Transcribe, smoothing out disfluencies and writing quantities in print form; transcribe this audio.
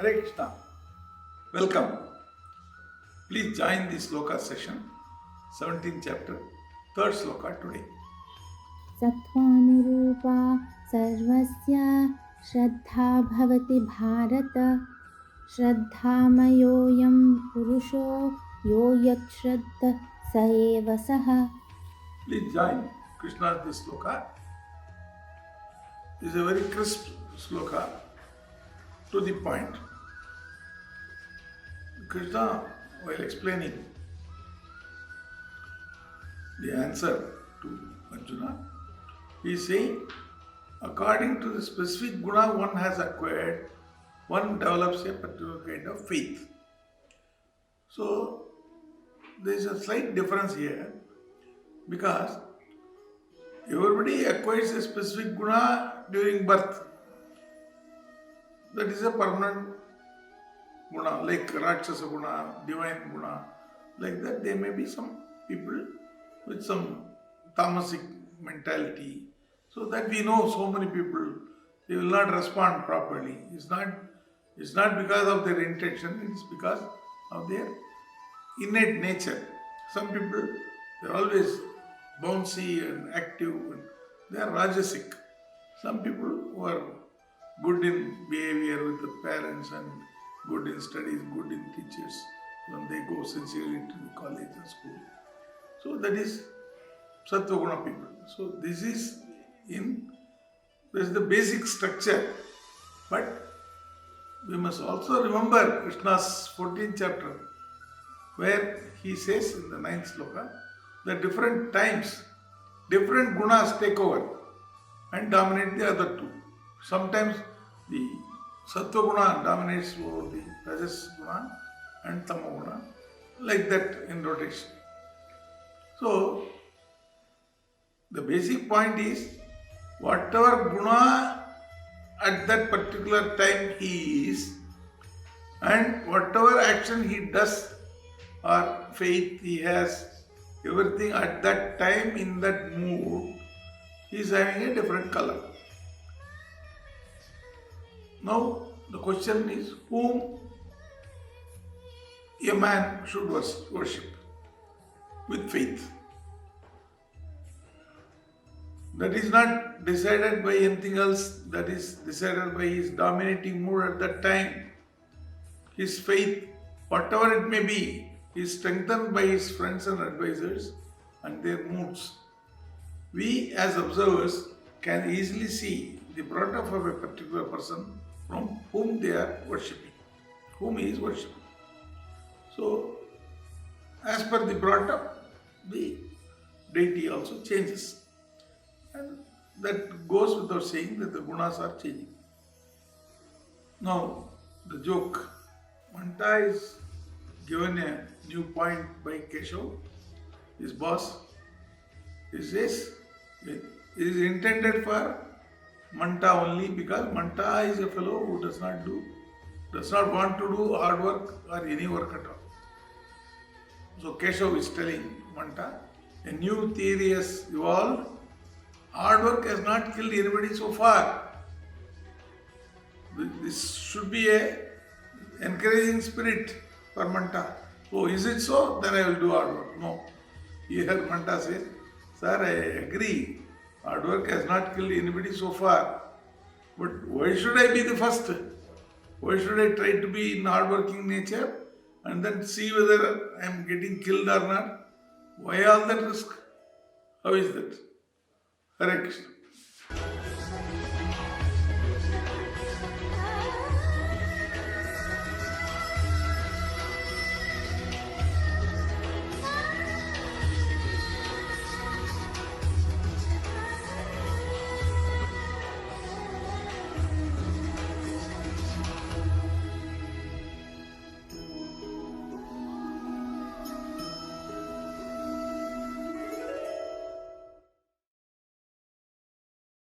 Hare Krishna. Welcome. Please join the sloka session, 17th chapter, 3rd sloka today. सत्त्वानुरूपा सर्वस्य श्रद्धा भवति भारत श्रद्धामयोऽयं पुरुषो यो यच्छ्रद्धः स एव सः. Please join Krishna's this sloka. This is a very crisp sloka, to the point. Krishna, while explaining the answer to Arjuna, he is saying, according to the specific guna one has acquired, one develops a particular kind of faith. So, there is a slight difference here because everybody acquires a specific guna during birth. That is a permanent guna, like Rakshasa guna, divine guna. Like that, there may be some people with some tamasic mentality. So that we know so many people, they will not respond properly. It's not because of their intention, it's because of their innate nature. Some people, they're always bouncy and active, and they are rajasic. Some people who are good in behavior with the parents and good in studies, good in teachers, when they go sincerely to the college and school. So that is Sattva-guna people. So this is the basic structure. But we must also remember Krishna's 14th chapter, where he says in the 9th sloka, that different times, different gunas take over and dominate the other two. Sometimes the Sattva guna dominates over the Rajas guna and Tama guna, like that in rotation. So, the basic point is, whatever guna at that particular time he is, and whatever action he does or faith he has, everything at that time in that mood, he is having a different color. Now, the question is, whom a man should worship with faith? That is not decided by anything else, that is decided by his dominating mood at that time. His faith, whatever it may be, is strengthened by his friends and advisors and their moods. We as observers can easily see the product of a particular person from whom they are worshipping, whom he is worshipping. So, as per the product, the deity also changes. And that goes without saying that the gunas are changing. Now, the joke. Manta is given a new point by Keshav, his boss. He says it is intended for Manta only because Manta is a fellow who does not want to do hard work or any work at all. So Keshav is telling Manta, a new theory has evolved. Hard work has not killed anybody so far. This should be a encouraging spirit for Manta. Oh, is it so? Then I will do hard work. No. Here Manta says, sir, I agree. Hard work has not killed anybody so far. But why should I be the first? Why should I try to be in hard-working nature and then see whether I am getting killed or not? Why all that risk? How is that? Hare Krishna.